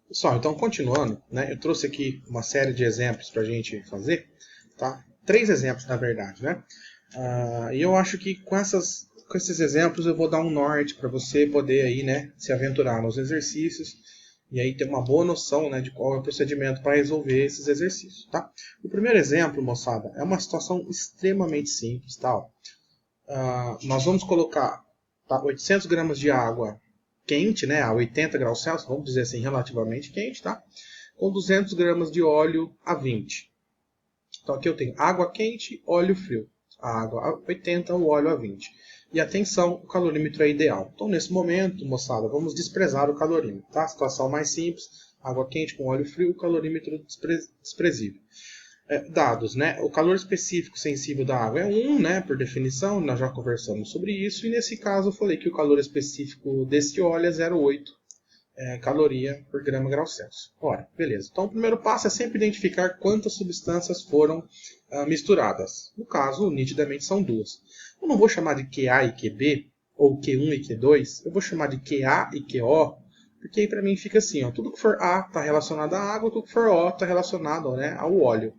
Pessoal, então continuando, né, eu trouxe aqui uma série de exemplos para a gente fazer, tá? 3 exemplos, na verdade, né? E eu acho que com esses exemplos eu vou dar um norte para você poder aí, né, se aventurar nos exercícios e aí ter uma boa noção, né, de qual é o procedimento para resolver esses exercícios, tá? O primeiro exemplo, moçada, é uma situação extremamente simples, tá? Ó. Nós vamos colocar, tá, 800 gramas de água quente, né, a 80 graus Celsius, vamos dizer assim, relativamente quente, tá? Com 200 gramas de óleo a 20. Então aqui eu tenho água quente, óleo frio. A água a 80, o óleo a 20. E atenção, o calorímetro é ideal. Então nesse momento, moçada, vamos desprezar o calorímetro, tá? Situação mais simples, água quente com óleo frio, calorímetro desprezível. Dados, né? O calor específico sensível da água é 1, né? Por definição, nós já conversamos sobre isso. E nesse caso eu falei que o calor específico deste óleo é 0,8 caloria por grama grau Celsius. Ora, beleza. Então o primeiro passo é sempre identificar quantas substâncias foram misturadas. No caso, nitidamente são duas. Eu não vou chamar de QA e QB, ou Q1 e Q2. Eu vou chamar de QA e QO, porque aí para mim fica assim, ó, tudo que for A está relacionado à água, tudo que for O está relacionado, né, ao óleo.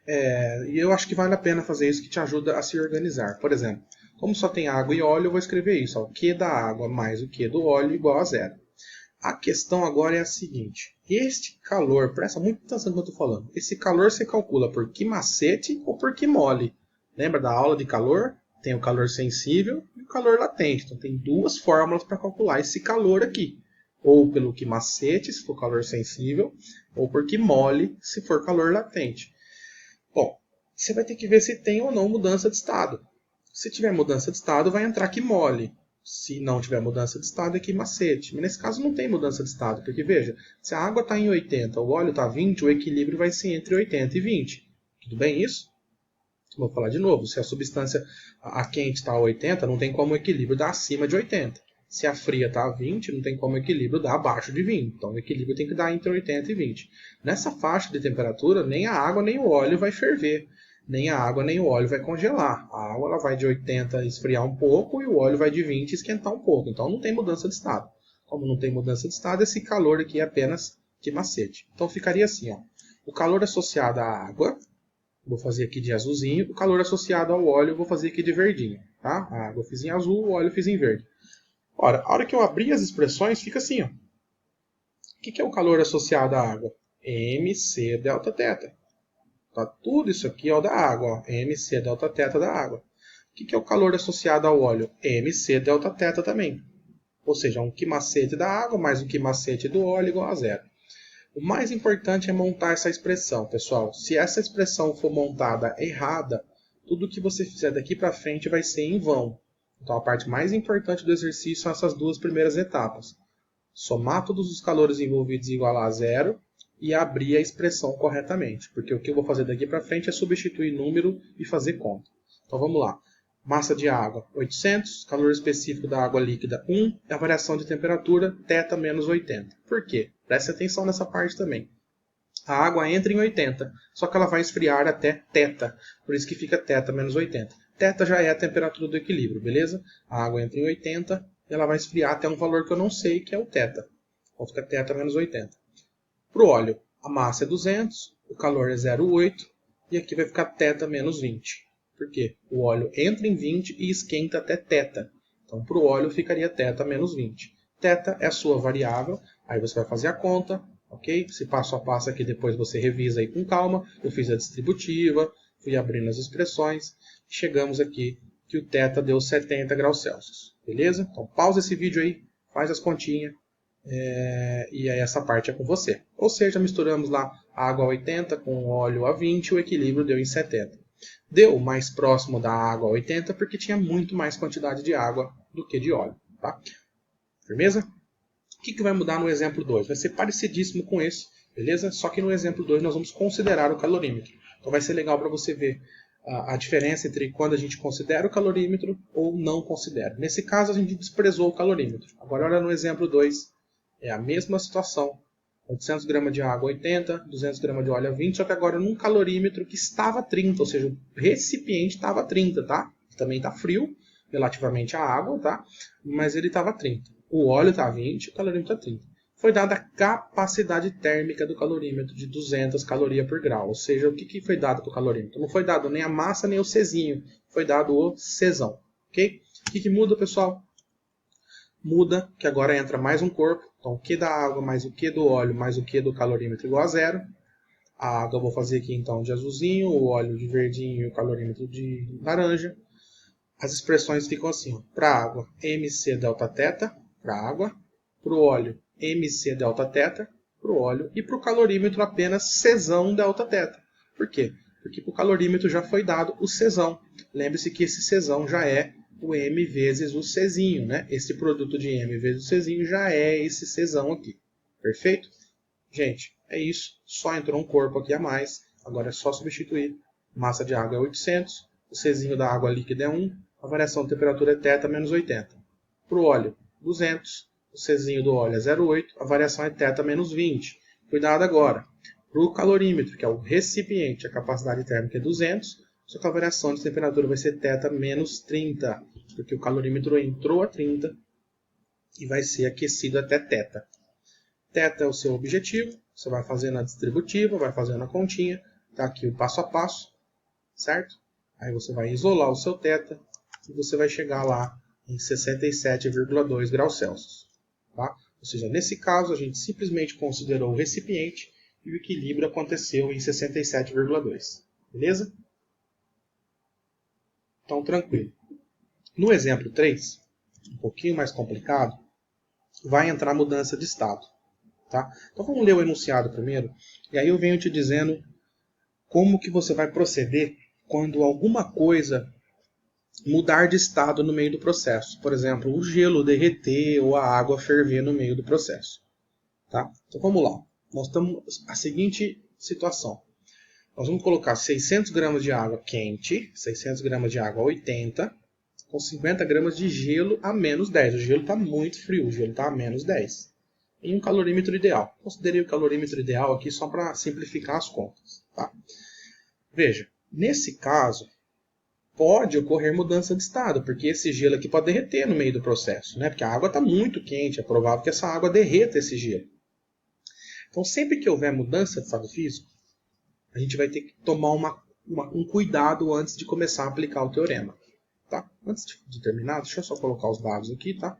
E eu acho que vale a pena fazer isso, que te ajuda a se organizar. Por exemplo, como só tem água e óleo, eu vou escrever isso. Ó, o Q da água mais o Q do óleo igual a zero. A questão agora é a seguinte. Este calor, presta muita atenção no que eu estou falando. Esse calor você calcula por que macete ou por que mole. Lembra da aula de calor? Tem o calor sensível e o calor latente. Então tem duas fórmulas para calcular esse calor aqui. Ou pelo que macete, se for calor sensível, ou por que mole, se for calor latente. Bom, você vai ter que ver se tem ou não mudança de estado. Se tiver mudança de estado, vai entrar que mole. Se não tiver mudança de estado, é que macete. Mas nesse caso não tem mudança de estado, porque veja, se a água está em 80, o óleo está 20, o equilíbrio vai ser entre 80 e 20. Tudo bem isso? Vou falar de novo. Se a substância a quente está a 80, não tem como o equilíbrio dar acima de 80. Se a fria está a 20, não tem como o equilíbrio dar abaixo de 20. Então o equilíbrio tem que dar entre 80 e 20. Nessa faixa de temperatura, nem a água nem o óleo vai ferver. Nem a água nem o óleo vai congelar. A água ela vai de 80 esfriar um pouco e o óleo vai de 20 esquentar um pouco. Então não tem mudança de estado. Como não tem mudança de estado, esse calor aqui é apenas de macete. Então ficaria assim, ó. O calor associado à água, vou fazer aqui de azulzinho. O calor associado ao óleo, vou fazer aqui de verdinho. Tá? A água eu fiz em azul, o óleo eu fiz em verde. Ora, a hora que eu abrir as expressões, fica assim. Ó. O que é o calor associado à água? MC delta θ. Tá? Tudo isso aqui é o da água. Ó. MC delta θ da água. O que é o calor associado ao óleo? MC delta θ também. Ou seja, um quimacete da água mais um quimacete do óleo igual a zero. O mais importante é montar essa expressão, pessoal. Se essa expressão for montada errada, tudo que você fizer daqui para frente vai ser em vão. Então a parte mais importante do exercício são essas duas primeiras etapas. Somar todos os calores envolvidos igual a zero e abrir a expressão corretamente. Porque o que eu vou fazer daqui para frente é substituir número e fazer conta. Então vamos lá. Massa de água 800, calor específico da água líquida 1, a variação de temperatura θ menos 80. Por quê? Preste atenção nessa parte também. A água entra em 80, só que ela vai esfriar até θ, por isso que fica θ menos 80. Θ já é a temperatura do equilíbrio, beleza? A água entra em 80 e ela vai esfriar até um valor que eu não sei, que é o θ. Então fica θ menos 80. Para o óleo, a massa é 200, o calor é 0,8 e aqui vai ficar θ menos 20. Por quê? O óleo entra em 20 e esquenta até θ. Então, para o óleo, ficaria θ menos 20. Θ é a sua variável, aí você vai fazer a conta, ok? Se passo a passo aqui, depois você revisa aí com calma. Eu fiz a distributiva, fui abrindo as expressões, chegamos aqui que o θ deu 70 graus Celsius, beleza? Então, pausa esse vídeo aí, faz as continhas, e aí essa parte é com você. Ou seja, misturamos lá água a 80 com óleo a 20, o equilíbrio deu em 70. Deu mais próximo da água a 80 porque tinha muito mais quantidade de água do que de óleo. Tá? Firmeza? O que vai mudar no exemplo 2? Vai ser parecidíssimo com esse, beleza? Só que no exemplo 2 nós vamos considerar o calorímetro. Então vai ser legal para você ver a diferença entre quando a gente considera o calorímetro ou não considera. Nesse caso a gente desprezou o calorímetro. Agora olha no exemplo 2, é a mesma situação. 800 gramas de água 80, 200 gramas de óleo a 20, só que agora num calorímetro que estava 30, ou seja, o recipiente estava 30, tá? Também está frio, relativamente à água, tá? Mas ele estava 30. O óleo está 20, o calorímetro está 30. foi dada a capacidade térmica do calorímetro de 200 calorias por grau. Ou seja, o que foi dado para o calorímetro? Não foi dado nem a massa nem o Czinho, foi dado o Czão. Ok? O que muda, pessoal? Muda que agora entra mais um corpo. Então, o Q da água mais o Q do óleo mais o Q do calorímetro igual a zero. A água eu vou fazer aqui então de azulzinho, o óleo de verdinho e o calorímetro de laranja. As expressões ficam assim. Para a água, mc delta θ, para a água. Para o óleo, mc delta θ, para o óleo. E para o calorímetro apenas Czão delta θ. Por quê? Porque para o calorímetro já foi dado o Czão. Lembre-se que esse Czão já é o M vezes o Czinho, né? Esse produto de M vezes o Czinho já é esse Czão aqui. Perfeito? Gente, é isso. Só entrou um corpo aqui a mais. Agora é só substituir. Massa de água é 800. O Czinho da água líquida é 1. A variação de temperatura é θ menos 80. Para o óleo, 200. O Czinho do óleo é 0,8. A variação é θ menos 20. Cuidado agora. Para o calorímetro, que é o recipiente, a capacidade térmica é 200. Só que a variação de temperatura vai ser θ menos 30. Porque o calorímetro entrou a 30 e vai ser aquecido até θ. Θ é o seu objetivo. Você vai fazendo a distributiva, vai fazendo a continha. Está aqui o passo a passo. Certo? Aí você vai isolar o seu θ. E você vai chegar lá em 67,2 graus Celsius. Tá? Ou seja, nesse caso, a gente simplesmente considerou o recipiente e o equilíbrio aconteceu em 67,2. Beleza? Então, tranquilo. No exemplo 3, um pouquinho mais complicado, vai entrar mudança de estado. Tá? Então, vamos ler o enunciado primeiro. E aí eu venho te dizendo como que você vai proceder quando alguma coisa mudar de estado no meio do processo. Por exemplo, o gelo derreter ou a água ferver no meio do processo. Tá? Então vamos lá. Nós temos a seguinte situação. Nós vamos colocar 600 gramas de água quente, 600 gramas de água a 80, com 50 gramas de gelo a menos 10. O gelo está muito frio, o gelo está a menos 10. Em um calorímetro ideal. Considerei o calorímetro ideal aqui só para simplificar as contas. Tá? Veja, nesse caso, pode ocorrer mudança de estado, porque esse gelo aqui pode derreter no meio do processo, né? Porque a água está muito quente, é provável que essa água derreta esse gelo. Então, sempre que houver mudança de estado físico, a gente vai ter que tomar um cuidado antes de começar a aplicar o teorema. Tá? Antes de terminar, deixa eu só colocar os dados aqui. Tá?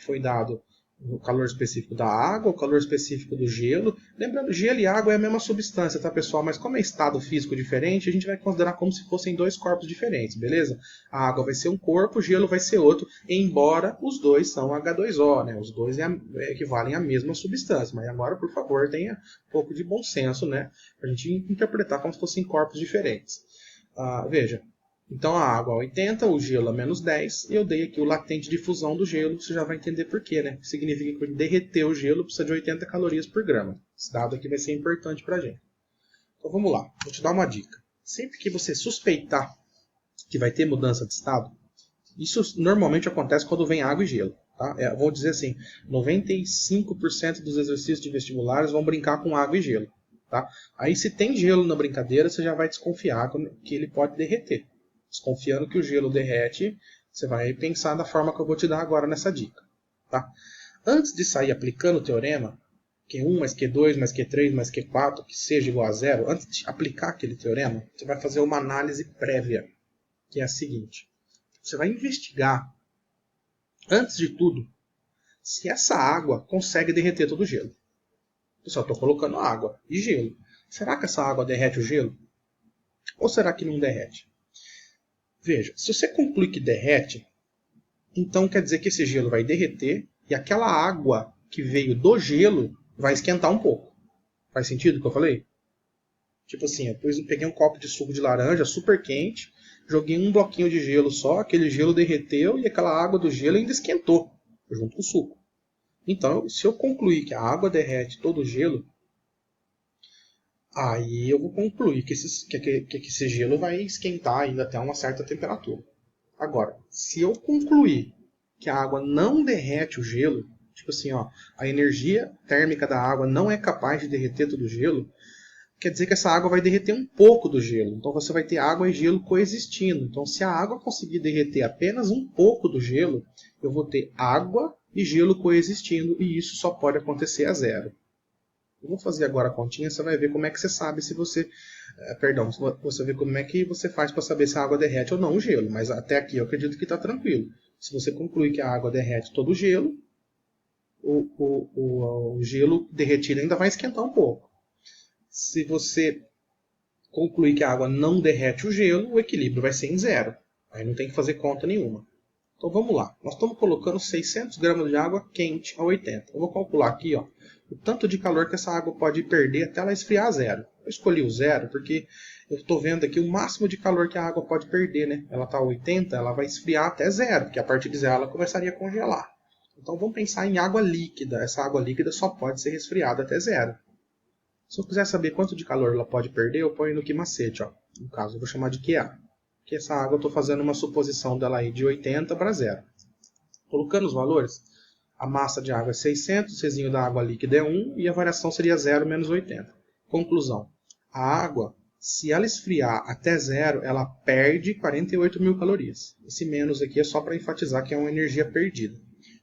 Foi dado o calor específico da água, o calor específico do gelo. Lembrando, gelo e água é a mesma substância, tá, pessoal? Mas como é estado físico diferente, a gente vai considerar como se fossem dois corpos diferentes, beleza? A água vai ser um corpo, o gelo vai ser outro, embora os dois são H2O, né? Os dois equivalem à mesma substância. Mas agora, por favor, tenha um pouco de bom senso, né? Para a gente interpretar como se fossem corpos diferentes. Veja. Então a água a 80, o gelo a menos 10, e eu dei aqui o latente de fusão do gelo, você já vai entender por quê, né? Significa que derreter o gelo precisa de 80 calorias por grama. Esse dado aqui vai ser importante para a gente. Então vamos lá, vou te dar uma dica. Sempre que você suspeitar que vai ter mudança de estado, isso normalmente acontece quando vem água e gelo. Tá? Vou dizer assim, 95% dos exercícios de vestibulares vão brincar com água e gelo. Tá? Aí se tem gelo na brincadeira, você já vai desconfiar que ele pode derreter. Desconfiando que o gelo derrete, você vai pensar da forma que eu vou te dar agora nessa dica. Tá? Antes de sair aplicando o teorema, Q1 mais Q2 mais Q3 mais Q4, que seja igual a zero, antes de aplicar aquele teorema, você vai fazer uma análise prévia, que é a seguinte. Você vai investigar, antes de tudo, se essa água consegue derreter todo o gelo. Pessoal, estou colocando água e gelo. Será que essa água derrete o gelo? Ou será que não derrete? Veja, se você conclui que derrete, então quer dizer que esse gelo vai derreter e aquela água que veio do gelo vai esquentar um pouco. Faz sentido o que eu falei? Tipo assim, eu peguei um copo de suco de laranja super quente, joguei um bloquinho de gelo só, aquele gelo derreteu e aquela água do gelo ainda esquentou, junto com o suco. Então, se eu concluir que a água derrete todo o gelo, aí eu vou concluir que esse gelo vai esquentar ainda até uma certa temperatura. Agora, se eu concluir que a água não derrete o gelo, tipo assim, ó, a energia térmica da água não é capaz de derreter todo o gelo, quer dizer que essa água vai derreter um pouco do gelo. Então você vai ter água e gelo coexistindo. Então se a água conseguir derreter apenas um pouco do gelo, eu vou ter água e gelo coexistindo, e isso só pode acontecer a zero. Eu vou fazer agora a continha, você vai ver como é que você sabe se você... você vê como é que você faz para saber se a água derrete ou não o gelo, mas até aqui eu acredito que está tranquilo. Se você concluir que a água derrete todo o gelo, o gelo derretido ainda vai esquentar um pouco. Se você concluir que a água não derrete o gelo, o equilíbrio vai ser em zero. Aí não tem que fazer conta nenhuma. Então vamos lá. Nós estamos colocando 600 gramas de água quente a 80. Eu vou calcular aqui ó, o tanto de calor que essa água pode perder até ela esfriar a zero. Eu escolhi o zero porque eu estou vendo aqui o máximo de calor que a água pode perder. Né? Ela está a 80, ela vai esfriar até zero, porque a partir de zero ela começaria a congelar. Então vamos pensar em água líquida. Essa água líquida só pode ser resfriada até zero. Se eu quiser saber quanto de calor ela pode perder, eu ponho no que macete. Ó. No caso, eu vou chamar de QA. Que essa água eu estou fazendo uma suposição dela aí de 80 para zero. Colocando os valores, a massa de água é 600, o Czinho da água líquida é 1 e a variação seria 0 menos 80. Conclusão, a água, se ela esfriar até zero, ela perde 48.000 calorias. Esse menos aqui é só para enfatizar que é uma energia perdida.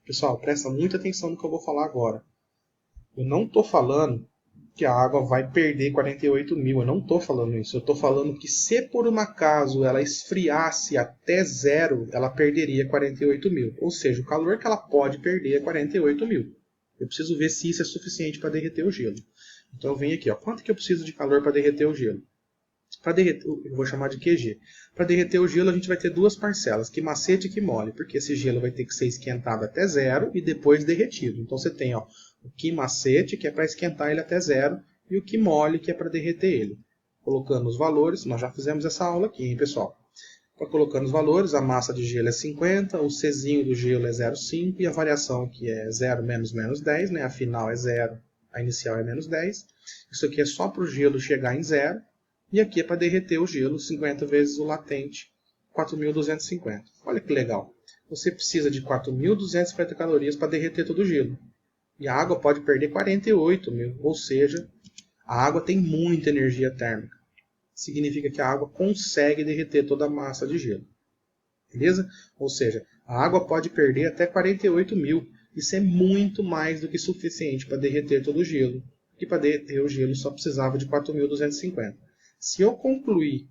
Pessoal, presta muita atenção no que eu vou falar agora. Eu não estou falando que a água vai perder 48.000. Eu não estou falando isso. Eu estou falando que se por um acaso ela esfriasse até zero, ela perderia 48.000. Ou seja, o calor que ela pode perder é 48.000. Eu preciso ver se isso é suficiente para derreter o gelo. Então eu venho aqui, ó. Quanto que eu preciso de calor para derreter o gelo? Para derreter, eu vou chamar de QG. Para derreter o gelo a gente vai ter duas parcelas, que macete e que mole, porque esse gelo vai ter que ser esquentado até zero e depois derretido. Então você tem ó, o que macete, que é para esquentar ele até zero, e o que mole, que é para derreter ele. Colocando os valores, nós já fizemos essa aula aqui, hein, pessoal? Então, colocando os valores, a massa de gelo é 50, o Czinho do gelo é 0,5 e a variação aqui é 0 menos menos 10, né? A final é 0, a inicial é menos 10. Isso aqui é só para o gelo chegar em zero. E aqui é para derreter o gelo, 50 vezes o latente, 4.250. Olha que legal. Você precisa de 4.250 calorias para derreter todo o gelo. E a água pode perder 48.000, ou seja, a água tem muita energia térmica. Significa que a água consegue derreter toda a massa de gelo. Beleza? Ou seja, a água pode perder até 48.000. Isso é muito mais do que suficiente para derreter todo o gelo. E para derreter o gelo só precisava de 4.250. Se eu concluir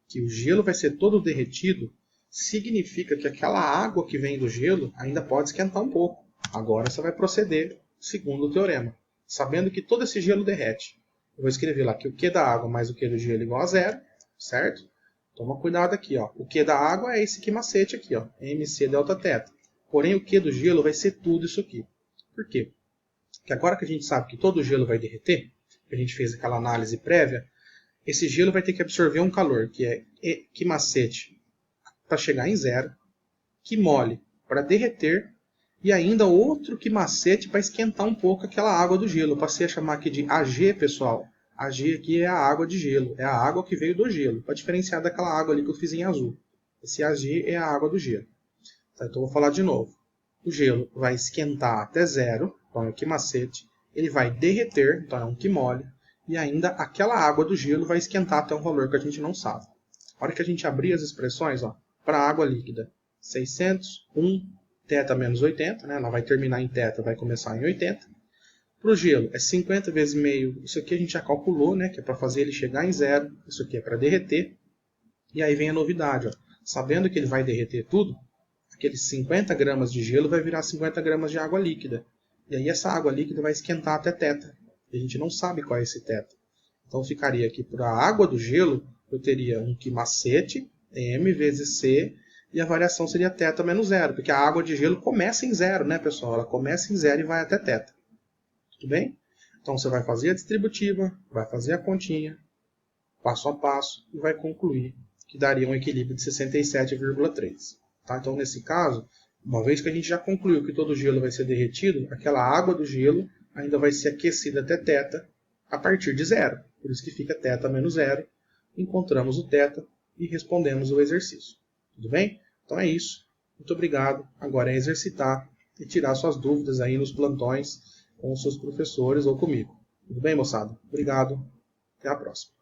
que o gelo vai ser todo derretido, significa que aquela água que vem do gelo ainda pode esquentar um pouco. Agora você vai proceder segundo o teorema. Sabendo que todo esse gelo derrete. Eu vou escrever lá que o Q da água mais o Q do gelo é igual a zero, certo? Toma cuidado aqui, ó. O Q da água é esse que macete aqui, ó, MC delta θ. Porém, o Q do gelo vai ser tudo isso aqui. Por quê? Porque agora que a gente sabe que todo o gelo vai derreter, que a gente fez aquela análise prévia, esse gelo vai ter que absorver um calor, que é que macete para chegar em zero, que mole para derreter, e ainda outro que macete para esquentar um pouco aquela água do gelo. Eu passei a chamar aqui de AG, pessoal. AG aqui é a água de gelo, é a água que veio do gelo, para diferenciar daquela água ali que eu fiz em azul. Esse AG é a água do gelo. Tá, então eu vou falar de novo. O gelo vai esquentar até zero, então é o que macete. Ele vai derreter, então é um que mole. E ainda aquela água do gelo vai esquentar até um valor que a gente não sabe. A hora que a gente abrir as expressões, para a água líquida, 600, 1, θ menos 80, né? Ela vai terminar em θ, vai começar em 80. Para o gelo, é 50 vezes meio, isso aqui a gente já calculou, né? Que é para fazer ele chegar em zero, isso aqui é para derreter. E aí vem a novidade, ó. Sabendo que ele vai derreter tudo, aqueles 50 gramas de gelo vai virar 50 gramas de água líquida. E aí essa água líquida vai esquentar até θ. A gente não sabe qual é esse θ. Então ficaria aqui para a água do gelo, eu teria um que macete, M vezes C, e a variação seria θ menos zero, porque a água de gelo começa em zero, né, pessoal? Ela começa em zero e vai até θ. Tudo bem? Então você vai fazer a distributiva, vai fazer a continha, passo a passo, e vai concluir que daria um equilíbrio de 67,3. Tá? Então nesse caso, uma vez que a gente já concluiu que todo o gelo vai ser derretido, aquela água do gelo ainda vai ser aquecida até θ a partir de zero. Por isso que fica θ menos zero. Encontramos o θ e respondemos o exercício. Tudo bem? Então é isso. Muito obrigado. Agora é exercitar e tirar suas dúvidas aí nos plantões com os seus professores ou comigo. Tudo bem, moçada? Obrigado. Até a próxima.